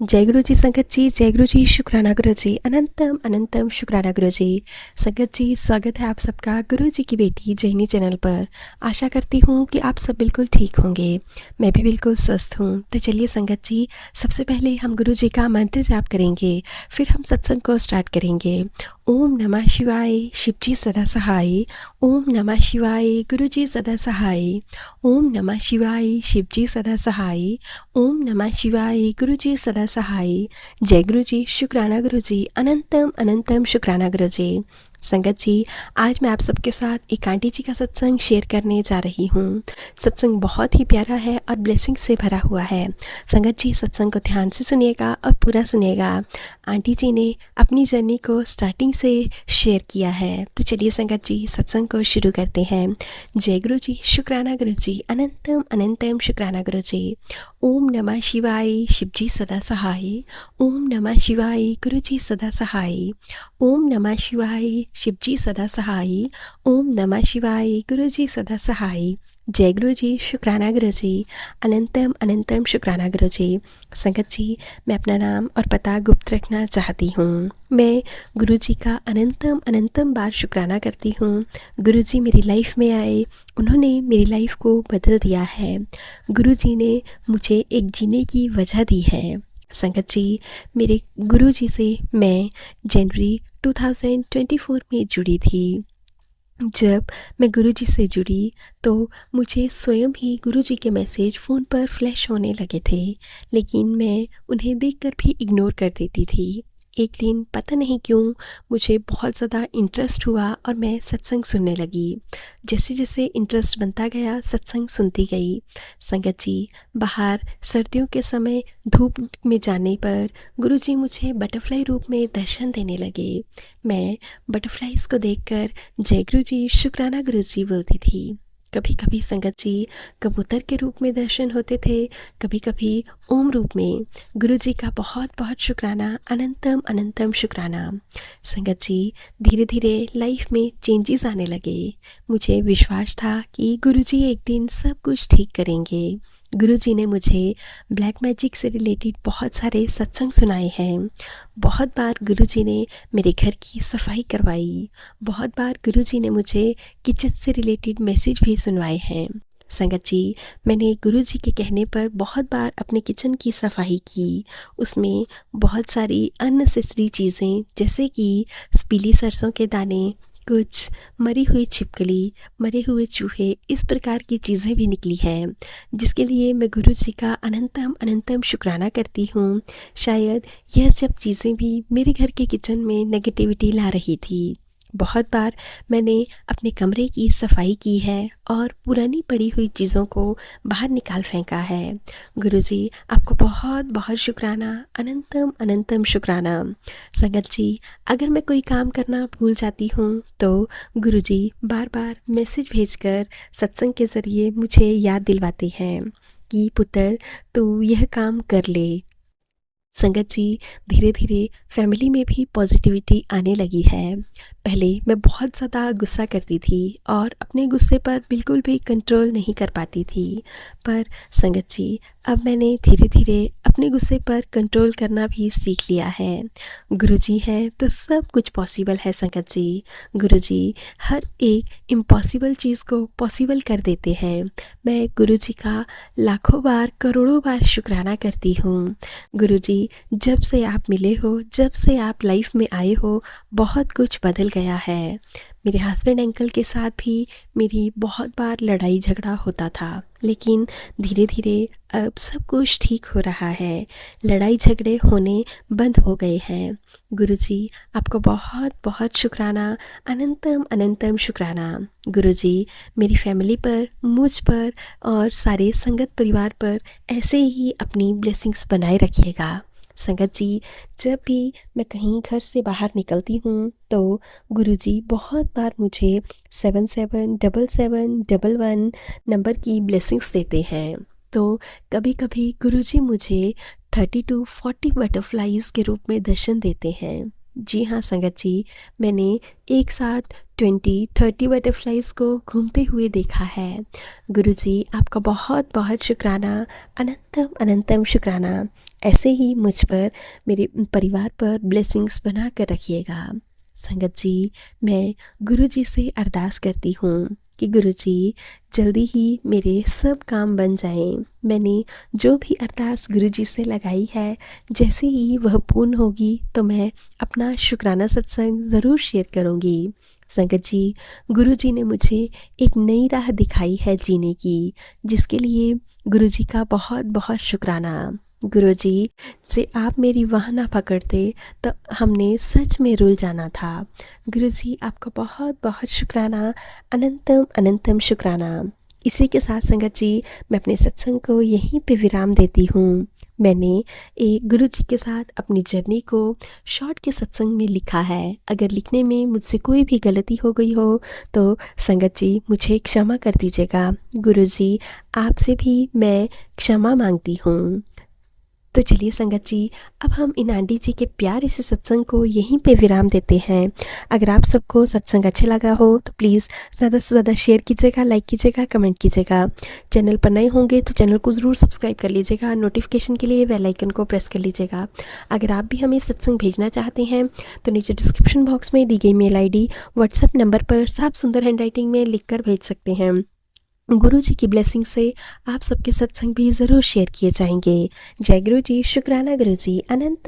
जय गुरु जी संगत जी, जय गुरु जी, शुक्राना गुरु जी, अनंतम अनंतम शुक्राना गुरु जी। संगत जी, स्वागत है आप सबका गुरु जी की बेटी जैनी चैनल पर। आशा करती हूँ कि आप सब बिल्कुल ठीक होंगे। मैं भी बिल्कुल स्वस्थ हूँ। तो चलिए संगत जी, सबसे पहले हम गुरु जी का मंत्र जाप करेंगे, फिर हम सत्संग को स्टार्ट करेंगे। ओम नमः शिवाय, शिव जी सदा सहाय। ओम नमः शिवाय, गुरु जी सदा सहाय। ओम नमः शिवाय, शिव जी सदा सहाय। ओम नमः शिवाय, गुरु जी सदा सहाय। जय गुरु जी, शुक्राना गुरु जी, अनंतम अनंतम शुक्राना गुरु जी। संगत जी, आज मैं आप सबके साथ एक आंटी जी का सत्संग शेयर करने जा रही हूँ। सत्संग बहुत ही प्यारा है और ब्लेसिंग से भरा हुआ है। संगत जी, सत्संग को ध्यान से सुनिएगा और पूरा सुनिएगा। आंटी जी ने अपनी जर्नी को स्टार्टिंग से शेयर किया है। तो चलिए संगत जी, सत्संग को शुरू करते हैं। जय गुरु जी, शुक्राना गुरु जी, अनंतम अनंतम शुक्राना गुरु जी। ओम नमः शिवाय, शिव जी सदा सहाय। ओम नमः शिवाय, गुरु जी सदा सहाय। ओम नमः शिवाय, शिव जी सदा सहाय। ओम नमः शिवाय, गुरु जी सदा सहाय। जय गुरु जी, शुक्राना गुरु जी, अनंतम अनंतम शुक्राना गुरु जी। संगत जी, मैं अपना नाम और पता गुप्त रखना चाहती हूँ। मैं गुरु जी का अनंतम अनंतम बार शुक्राना करती हूँ। गुरु जी मेरी लाइफ में आए, उन्होंने मेरी लाइफ को बदल दिया है। गुरु जी ने मुझे एक जीने की वजह दी है। संगत जी, मेरे गुरु जी से मैं जनवरी 2024 में जुड़ी थी। जब मैं गुरुजी से जुड़ी तो मुझे स्वयं ही गुरुजी के मैसेज फ़ोन पर फ्लैश होने लगे थे, लेकिन मैं उन्हें देखकर भी इग्नोर कर देती थी। एक दिन पता नहीं क्यों मुझे बहुत ज़्यादा इंटरेस्ट हुआ और मैं सत्संग सुनने लगी। जैसे जैसे इंटरेस्ट बनता गया, सत्संग सुनती गई। संगत जी, बाहर सर्दियों के समय धूप में जाने पर गुरुजी मुझे बटरफ्लाई रूप में दर्शन देने लगे। मैं बटरफ्लाइज को देखकर जय गुरु जी, शुक्राना गुरु जी बोलती थी। कभी कभी संगत जी कबूतर के रूप में दर्शन होते थे, कभी कभी ओम रूप में। गुरु जी का बहुत बहुत शुक्राना, अनंतम अनंतम शुक्राना। संगत जी, धीरे धीरे लाइफ में चेंजेस आने लगे। मुझे विश्वास था कि गुरु जी एक दिन सब कुछ ठीक करेंगे। गुरु जी ने मुझे ब्लैक मैजिक से रिलेटेड बहुत सारे सत्संग सुनाए हैं। बहुत बार गुरु जी ने मेरे घर की सफाई करवाई। बहुत बार गुरु जी ने मुझे किचन से रिलेटेड मैसेज भी सुनवाए हैं। संगत जी, मैंने गुरु जी के कहने पर बहुत बार अपने किचन की सफाई की। उसमें बहुत सारी अननेसेसरी चीज़ें जैसे कि पीली सरसों के दाने, कुछ मरी हुई छिपकली, मरे हुए चूहे, इस प्रकार की चीज़ें भी निकली हैं, जिसके लिए मैं गुरु जी का अनंतम अनंतम शुक्राना करती हूँ। शायद यह सब चीज़ें भी मेरे घर के किचन में नेगेटिविटी ला रही थी। बहुत बार मैंने अपने कमरे की सफाई की है और पुरानी पड़ी हुई चीज़ों को बाहर निकाल फेंका है। गुरुजी, आपको बहुत बहुत शुक्राना, अनंतम अनंतम शुक्राना। संगत जी, अगर मैं कोई काम करना भूल जाती हूँ तो गुरुजी बार बार मैसेज भेजकर सत्संग के ज़रिए मुझे याद दिलवाते हैं कि पुत्र, तू यह काम कर ले। संगत जी, धीरे धीरे फैमिली में भी पॉजिटिविटी आने लगी है। पहले मैं बहुत ज़्यादा गुस्सा करती थी और अपने गुस्से पर बिल्कुल भी कंट्रोल नहीं कर पाती थी। पर संगत जी, अब मैंने धीरे धीरे अपने गुस्से पर कंट्रोल करना भी सीख लिया है। गुरुजी हैं तो सब कुछ पॉसिबल है संगत जी। गुरुजी हर एक इम्पॉसिबल चीज़ को पॉसिबल कर देते हैं। मैं गुरुजी का लाखों बार, करोड़ों बार शुक्राना करती हूँ। गुरुजी, जब से आप मिले हो, जब से आप लाइफ में आए हो, बहुत कुछ बदल गया है। मेरे हस्बैंड अंकल के साथ भी मेरी बहुत बार लड़ाई झगड़ा होता था, लेकिन धीरे धीरे अब सब कुछ ठीक हो रहा है। लड़ाई झगड़े होने बंद हो गए हैं। गुरुजी, आपको बहुत बहुत शुक्राना, अनंतम अनंतम शुक्राना। गुरुजी, मेरी फैमिली पर, मुझ पर और सारे संगत परिवार पर ऐसे ही अपनी ब्लेसिंग्स बनाए रखिएगा। संगत जी, जब भी मैं कहीं घर से बाहर निकलती हूँ तो गुरुजी बहुत बार मुझे 777711 नंबर की ब्लेसिंग्स देते हैं। तो कभी कभी गुरुजी मुझे 30 to 40 बटरफ्लाइज के रूप में दर्शन देते हैं। जी हाँ संगत जी, मैंने एक साथ 20-30 बटरफ्लाइज़ को घूमते हुए देखा है। गुरुजी आपका बहुत बहुत शुक्राना, अनंतम अनंतम शुक्राना। ऐसे ही मुझ पर, मेरे परिवार पर ब्लेसिंग्स बना कर रखिएगा। संगत जी, मैं गुरुजी से अरदास करती हूँ कि गुरुजी जल्दी ही मेरे सब काम बन जाएं। मैंने जो भी अरदास गुरुजी से लगाई है, जैसे ही वह पूर्ण होगी तो मैं अपना शुक्राना सत्संग ज़रूर शेयर करूँगी। संगत जी, गुरुजी ने मुझे एक नई राह दिखाई है जीने की, जिसके लिए गुरुजी का बहुत बहुत शुक्राना। गुरुजी से आप मेरी वाह ना पकड़ते तो हमने सच में रुल जाना था। गुरुजी आपका बहुत बहुत शुक्राना, अनंतम अनंतम शुक्राना। इसी के साथ संगत जी, मैं अपने सत्संग को यहीं पे विराम देती हूँ। मैंने एक गुरुजी के साथ अपनी जर्नी को शॉर्ट के सत्संग में लिखा है। अगर लिखने में मुझसे कोई भी गलती हो गई हो तो संगत जी मुझे क्षमा कर दीजिएगा। गुरुजी आपसे भी मैं क्षमा मांगती हूँ। तो चलिए संगत जी, अब हम इन आंटी जी के प्यारे से सत्संग को यहीं पे विराम देते हैं। अगर आप सबको सत्संग अच्छा लगा हो तो प्लीज़ ज़्यादा से ज़्यादा शेयर कीजिएगा, लाइक कीजिएगा, कमेंट कीजिएगा। चैनल पर नए होंगे तो चैनल को ज़रूर सब्सक्राइब कर लीजिएगा। नोटिफिकेशन के लिए बेल आइकन को प्रेस कर लीजिएगा। अगर आप भी हमें सत्संग भेजना चाहते हैं तो नीचे डिस्क्रिप्शन बॉक्स में दी गई मेल ID व्हाट्सएप नंबर पर साफ सुंदर हैंडराइटिंग में लिख कर भेज सकते हैं। गुरु जी की ब्लेसिंग से आप सबके सत्संग भी ज़रूर शेयर किए जाएंगे। जय गुरु जी, शुक्राना गुरु जी, अनंत